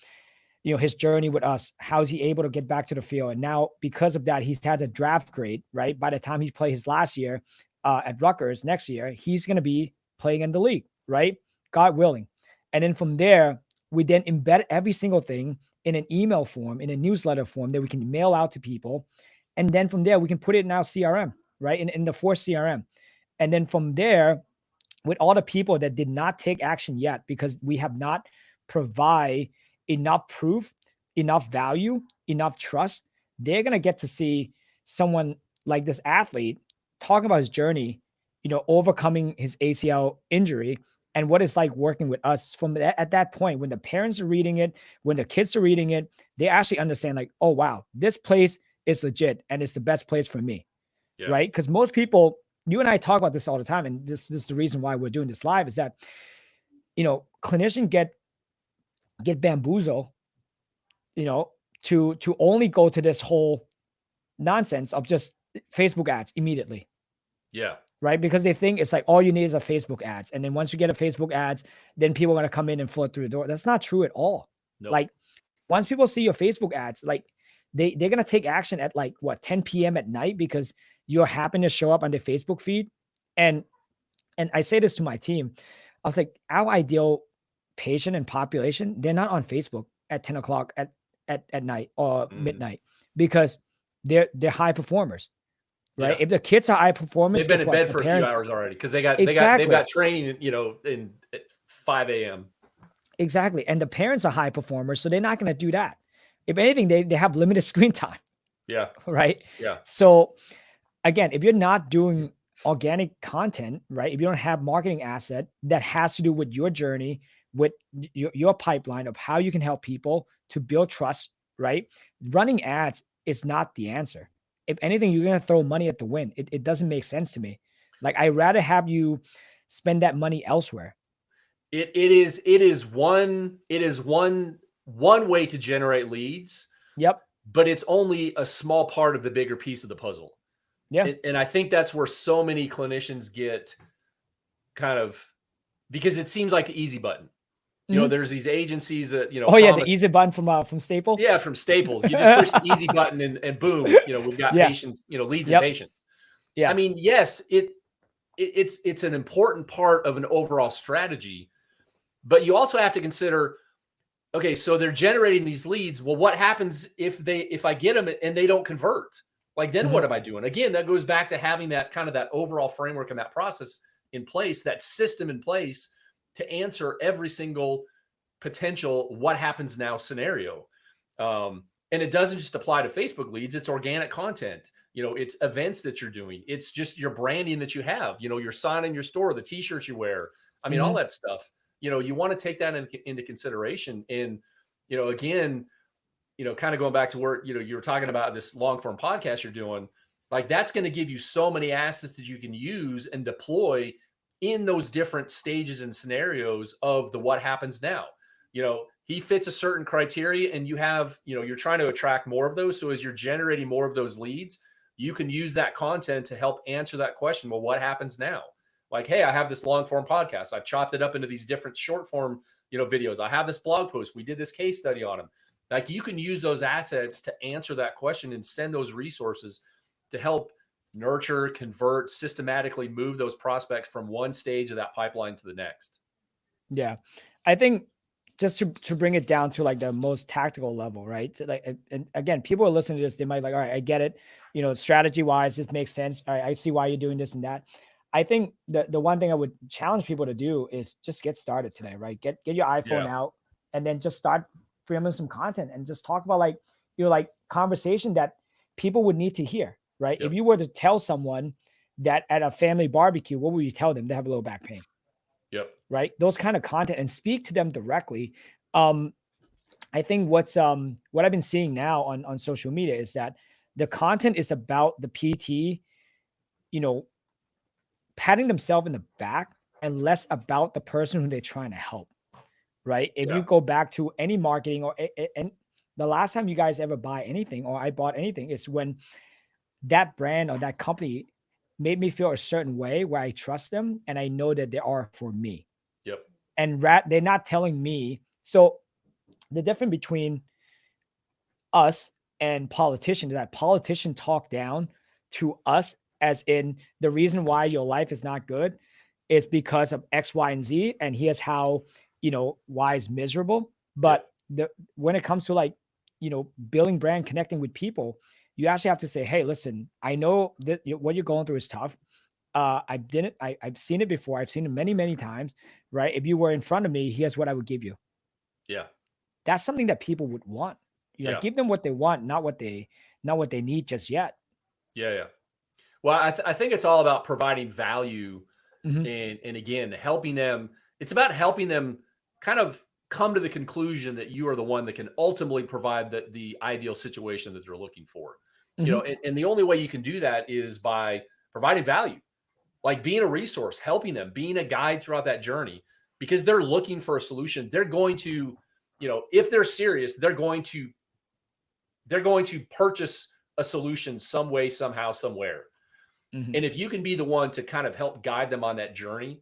his journey with us. How's he able to get back to the field? And now because of that, he's had a draft grade, right? By the time he plays his last year at Rutgers next year, he's going to be playing in the league, right? God willing. And then from there, we then embed every single thing in an email form, in a newsletter form that we can mail out to people. And then from there, we can put it in our CRM, right? In the Force CRM. And then from there, with all the people that did not take action yet because we have not provide enough proof, enough value, enough trust, they're going to get to see someone like this athlete talking about his journey, overcoming his ACL injury and what it's like working with us from at that point when the parents are reading it, when the kids are reading it, they actually understand like, oh, wow, this place is legit and it's the best place for me. Yeah. Right. Because most people, you and I talk about this all the time. And this is the reason why we're doing this live is that, clinicians get bamboozled, to only go to this whole nonsense of just Facebook ads immediately. Yeah. Right. Because they think it's like all you need is a Facebook ads. And then once you get a Facebook ads, then people are going to come in and flood through the door. That's not true at all. Nope. Like once people see your Facebook ads, like they're going to take action at like 10 p.m. at night because you happen to show up on the Facebook feed. And I say this to my team. I was like, our ideal patient and population, they're not on Facebook at 10 o'clock at night or midnight because they're high performers, right? Yeah. If the kids are high performers, They've been guess in what? bed The for a few parents hours already because they've exactly got training, in at 5 a.m. exactly, and the parents are high performers, so they're not going to do that. If anything, they have limited screen time, Yeah. right? Yeah. So again, if you're not doing organic content, right? If you don't have marketing asset that has to do with your journey, with your pipeline of how you can help people to build trust, right? Running ads is not the answer. If anything, you're going to throw money at the wind. It doesn't make sense to me. Like I'd rather have you spend that money elsewhere. It is one way to generate leads, Yep. but it's only a small part of the bigger piece of the puzzle. Yeah. And I think that's where so many clinicians get kind of, because it seems like the easy button. Mhm. There's these agencies that, Oh yeah, the promise. easy button from Staple. Yeah, from Staples. You just push the easy button and boom, we've got Yeah. patients, leads and Yep. patients. Yeah. I mean, yes, it's an important part of an overall strategy, but you also have to consider, okay, so they're generating these leads. Well, what happens if I get them and they don't convert? Like, then what am I doing? Again, that goes back to having that kind of that overall framework and that process in place, that system in place to answer every single potential what happens now scenario. And it doesn't just apply to Facebook leads. It's organic content. It's events that you're doing. It's just your branding that you have, your sign in your store, the t-shirts you wear. I mean, all that stuff, you want to take that into consideration. And, again, kind of going back to where, you were talking about this long form podcast you're doing, Like that's going to give you so many assets that you can use and deploy in those different stages and scenarios of the what happens now. He fits a certain criteria and you have, you're trying to attract more of those. So as you're generating more of those leads, you can use that content to help answer that question. Well, what happens now? Like, hey, I have this long form podcast. I've chopped it up into these different short form, videos. I have this blog post. We did this case study on them. Like you can use those assets to answer that question and send those resources to help nurture, convert, systematically move those prospects from one stage of that pipeline to the next. Yeah. I think just to bring it down to like the most tactical level, right? So like, and again, people are listening to this, they might like, all right, I get it. Strategy wise, this makes sense. All right, I see why you're doing this and that. I think the one thing I would challenge people to do is just get started today, right? Get your iPhone out and then just start filming some content and just talk about like conversation that people would need to hear, right? Yep. If you were to tell someone that at a family barbecue, what would you tell them? They have a low back pain. Yep. Right. Those kind of content and speak to them directly. I think what I've been seeing now on social media is that the content is about the PT, patting themselves in the back and less about the person who they're trying to help. Right. If you go back to any marketing and the last time you guys ever buy anything or I bought anything is when that brand or that company made me feel a certain way where I trust them and I know that they are for me. Yep. And they're not telling me. So the difference between us and politicians is that politicians talk down to us as in the reason why your life is not good is because of X, Y, and Z. And here's how, Y is miserable. But when it comes to building brand, connecting with people, you actually have to say, hey, listen, I know that what you're going through is tough. I've seen it before. I've seen it many, many times, right? If you were in front of me, here's what I would give you. Yeah. That's something that people would want. Give them what they want, not what they need just yet. Yeah. Yeah. Well, I think it's all about providing value Mm-hmm. and again, helping them. It's about helping them kind of come to the conclusion that you are the one that can ultimately provide the ideal situation that they're looking for. Mm-hmm. And the only way you can do that is by providing value, like being a resource, helping them, being a guide throughout that journey, because they're looking for a solution. They're going to, if they're serious, they're going to purchase a solution some way, somehow, somewhere. Mm-hmm. And if you can be the one to kind of help guide them on that journey,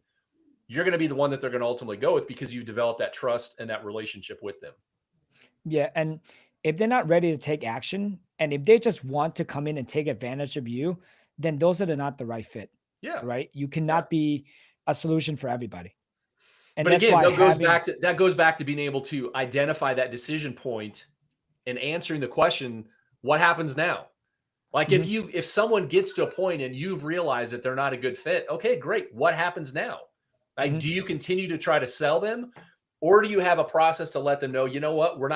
you're going to be the one that they're going to ultimately go with because you've developed that trust and that relationship with them. Yeah. And if they're not ready to take action and if they just want to come in and take advantage of you, then those are not the right fit. Yeah. Right. You cannot be a solution for everybody. And but that's again, why that goes back to being able to identify that decision point and answering the question, what happens now? Like if someone gets to a point and you've realized that they're not a good fit, okay, great. What happens now? Like, do you continue to try to sell them, or do you have a process to let them know, you know what, we're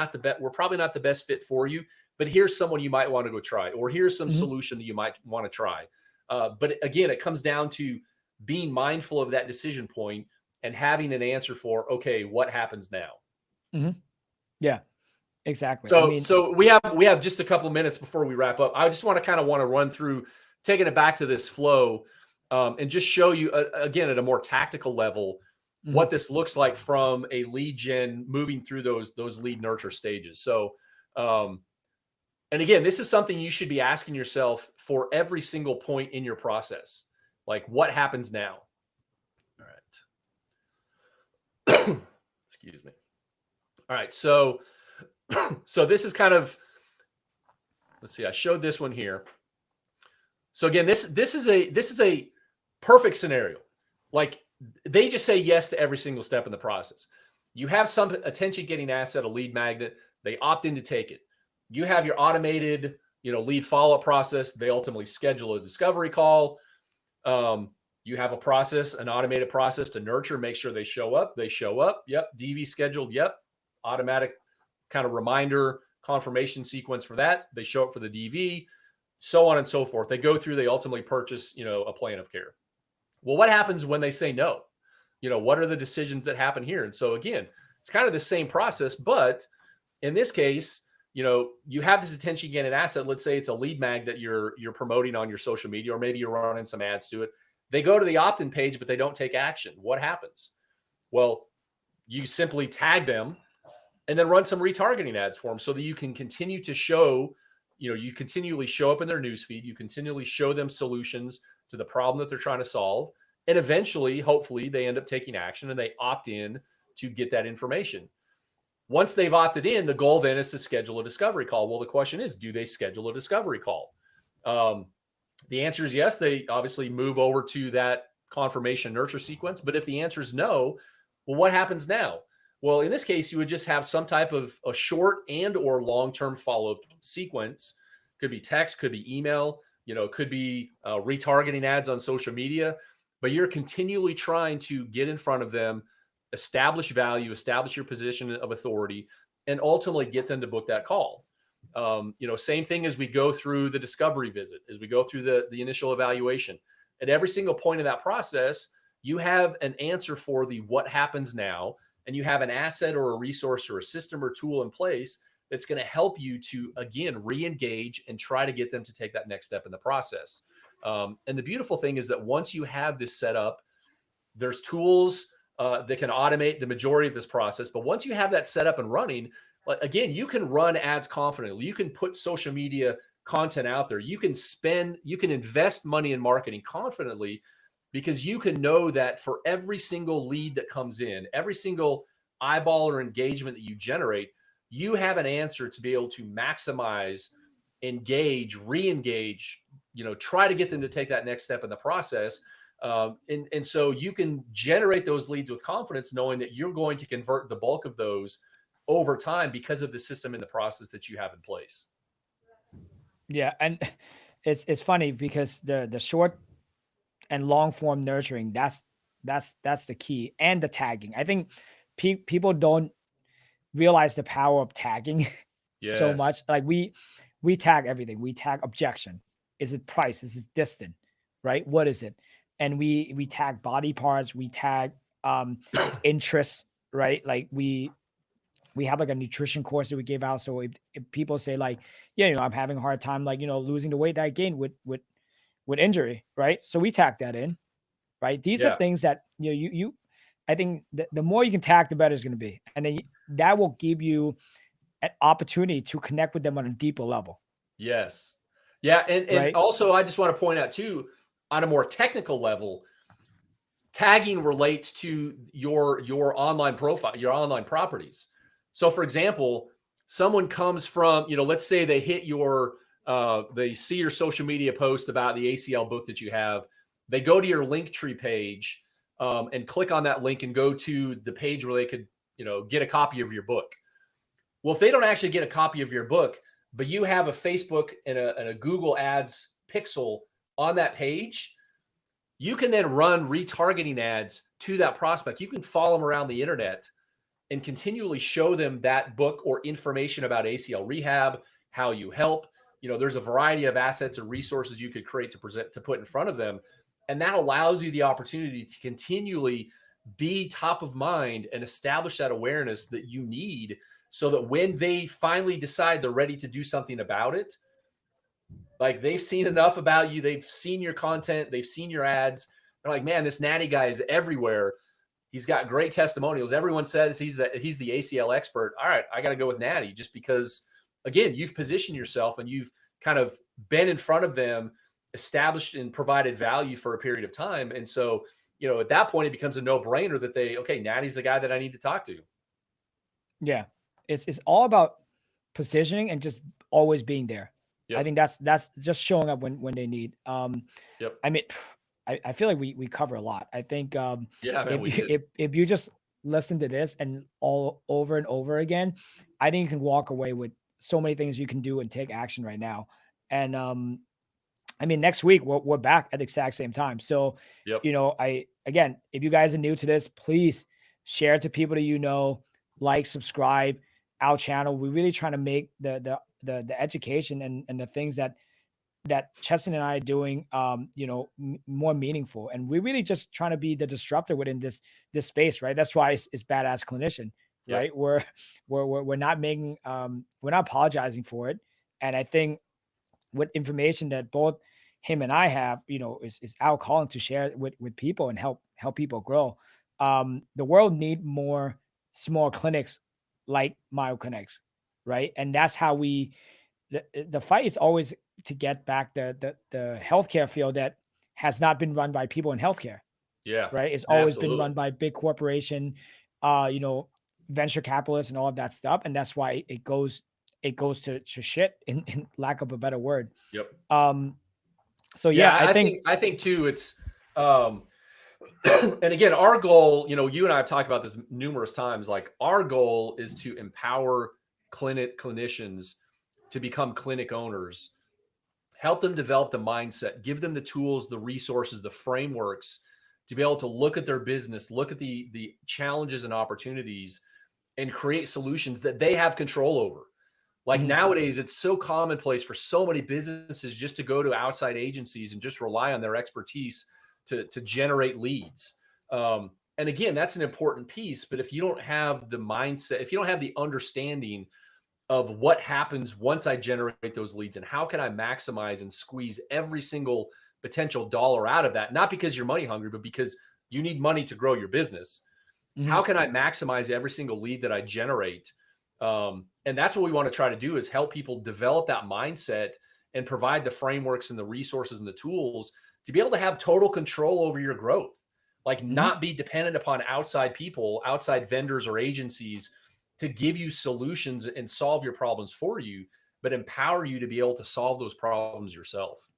probably not the best fit for you, but here's someone you might want to go try, or here's some solution that you might want to try. But again, it comes down to being mindful of that decision point and having an answer for, okay, what happens now? Mm-hmm. Yeah. Exactly. So we have just a couple minutes before we wrap up. I just want to run through taking it back to this flow and just show you again at a more tactical level what this looks like from a lead gen moving through those lead nurture stages. So, and again, this is something you should be asking yourself for every single point in your process. Like, what happens now? All right. Excuse me. All right. So this is kind of, let's see, I showed this one here. So again, this is a perfect scenario. Like they just say yes to every single step in the process. You have some attention getting asset, a lead magnet. They opt in to take it. You have your automated, lead follow-up process. They ultimately schedule a discovery call. You have a process, an automated process to nurture, make sure they show up. They show up. Yep. DV scheduled. Yep. Automatic kind of reminder confirmation sequence for that. They show up for the DV, so on and so forth. They go through, they ultimately purchase, a plan of care. Well, what happens when they say no? What are the decisions that happen here? And so again, it's kind of the same process, but in this case, you have this attention getting asset. Let's say it's a lead mag that you're promoting on your social media, or maybe you're running some ads to it. They go to the opt-in page, but they don't take action. What happens? Well, you simply tag them and then run some retargeting ads for them so that you can continue to show, you continually show up in their newsfeed. You continually show them solutions to the problem that they're trying to solve. And eventually, hopefully, they end up taking action and they opt in to get that information. Once they've opted in, the goal then is to schedule a discovery call. Well, the question is, do they schedule a discovery call? The answer is yes. They obviously move over to that confirmation nurture sequence. But if the answer is no, well, what happens now? Well, in this case, you would just have some type of a short and or long-term follow-up sequence. Could be text, could be email, could be retargeting ads on social media. But you're continually trying to get in front of them, establish value, establish your position of authority, and ultimately get them to book that call. Same thing as we go through the discovery visit, as we go through the initial evaluation. At every single point of that process, you have an answer for the what happens now, and you have an asset or a resource or a system or tool in place that's going to help you to, again, re-engage and try to get them to take that next step in the process. And the beautiful thing is that once you have this set up, there's tools that can automate the majority of this process. But once you have that set up and running, again, you can run ads confidently. You can put social media content out there. You can invest money in marketing confidently, because you can know that for every single lead that comes in, every single eyeball or engagement that you generate, you have an answer to be able to maximize, engage, re-engage, try to get them to take that next step in the process. And so you can generate those leads with confidence, knowing that you're going to convert the bulk of those over time because of the system and the process that you have in place. Yeah. And it's funny because the short and long form nurturing, that's the key, and the tagging. I think people don't realize the power of tagging so much. Yes. Like we tag everything. We tag objection. Is it price? Is it distant? Right? What is it? And we tag body parts. We tag interests. Right? Like we have like a nutrition course that we gave out. So if people say like, yeah, I'm having a hard time, like, losing the weight that I gained with injury, right? So we tag that in, right? These are things that I think the more you can tag, the better it's going to be, and then that will give you an opportunity to connect with them on a deeper level. Yes, yeah, and right? Also, I just want to point out too, on a more technical level, tagging relates to your online profile, your online properties. So, for example, someone comes from, let's say they hit they see your social media post about the ACL book that you have. They go to your Linktree page and click on that link and go to the page where they could, get a copy of your book. Well, if they don't actually get a copy of your book, but you have a Facebook and a Google Ads pixel on that page, you can then run retargeting ads to that prospect. You can follow them around the internet and continually show them that book or information about ACL rehab, how you help. There's a variety of assets and resources you could create to put in front of them. And that allows you the opportunity to continually be top of mind and establish that awareness that you need, so that when they finally decide they're ready to do something about it, like they've seen enough about you, they've seen your content, they've seen your ads. They're like, man, this Natty guy is everywhere. He's got great testimonials. Everyone says he's the ACL expert. All right, I got to go with Natty, just because, again, you've positioned yourself and you've kind of been in front of them, established and provided value for a period of time. And so, at that point, it becomes a no-brainer that Natty's the guy that I need to talk to. Yeah. It's all about positioning and just always being there. Yep. I think that's just showing up when they need. Yep. I mean, I feel like we cover a lot. I think if you just listen to this and all over and over again, I think you can walk away with so many things you can do and take action right now. And I mean, next week we're back at the exact same time. So, again, if you guys are new to this, please share it to people that like, subscribe our channel. We're really trying to make the education and the things that Chestin and I are doing, more meaningful. And we're really just trying to be the disruptor within this space, right? That's why it's Badass Clinician. Yep. right? We're not making we're not apologizing for it. And I think with information that both him and I have, is our calling to share with people and help people grow. The world need more small clinics like Myokinetix, right? And that's how the fight is always to get back the healthcare field that has not been run by people in healthcare, Yeah. right? It's always been Absolutely. run by big corporation, uh, you know, venture capitalists and all of that stuff, and that's why it goes to shit in lack of a better word. Yep. Um, so Yeah, yeah, I think I think too. It's um, and again, our goal. You and I have talked about this numerous times. Like our goal is to empower clinicians to become clinic owners, help them develop the mindset, give them the tools, the resources, the frameworks to be able to look at their business, look at the challenges and opportunities, and create solutions that they have control over. Like mhm, nowadays, it's so commonplace for so many businesses just to go to outside agencies and just rely on their expertise to generate leads. And again, that's an important piece. But if you don't have the mindset, if you don't have the understanding of what happens once I generate those leads and how can I maximize and squeeze every single potential dollar out of that, not because you're money hungry, but because you need money to grow your business. How mhm. can I maximize every single lead that I generate? And that's what we want to try to do is help people develop that mindset and provide the frameworks and the resources and the tools to be able to have total control over your growth, like Mhm. not be dependent upon outside people, outside vendors or agencies to give you solutions and solve your problems for you, but empower you to be able to solve those problems yourself.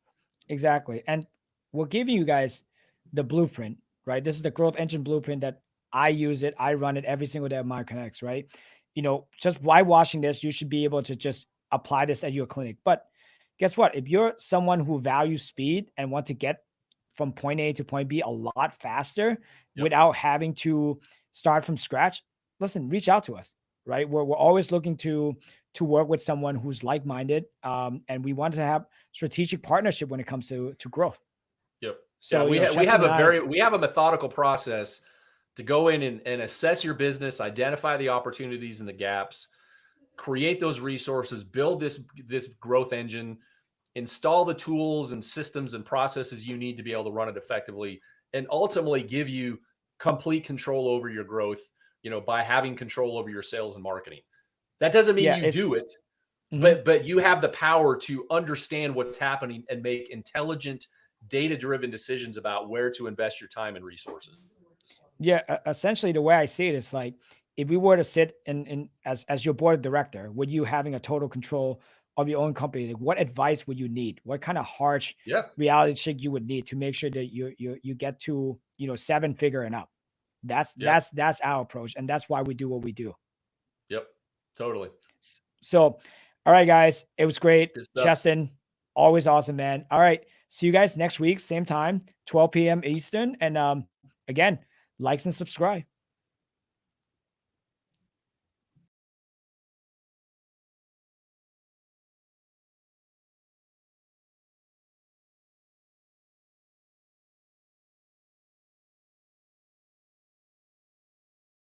Exactly. And we're giving you guys the blueprint, right? This is the growth engine blueprint that I use it. I run it every single day of my connects, right? Just by watching this, you should be able to just apply this at your clinic. But guess what? If you're someone who values speed and want to get from point A to point B a lot faster Yep. without having to start from scratch, listen, reach out to us, right? We're always looking to work with someone who's like-minded. And we want to have strategic partnership when it comes to growth. Yep. Yeah. So, We Chestin have and I, we have a methodical process to go in and assess your business, identify the opportunities and the gaps, create those resources, build this growth engine, install the tools and systems and processes you need to be able to run it effectively, and ultimately give you complete control over your growth, by having control over your sales and marketing. That doesn't mean yeah, you it's do it, mhm. but you have the power to understand what's happening and make intelligent, data-driven decisions about where to invest your time and resources. Yeah, essentially the way I see it is like if we were to sit in as your board of director, would you having a total control of your own company, like what advice would you need? What kind of harsh Yeah. reality check you would need to make sure that you get to, seven figure and up? That's Yeah. that's that's our approach, and that's why we do what we do. Yep. Totally. So, all right, guys, it was great. Good stuff. Chestin, always awesome, man. All right, see you guys next week, same time, 12 p.m. Eastern. And again, likes and subscribe.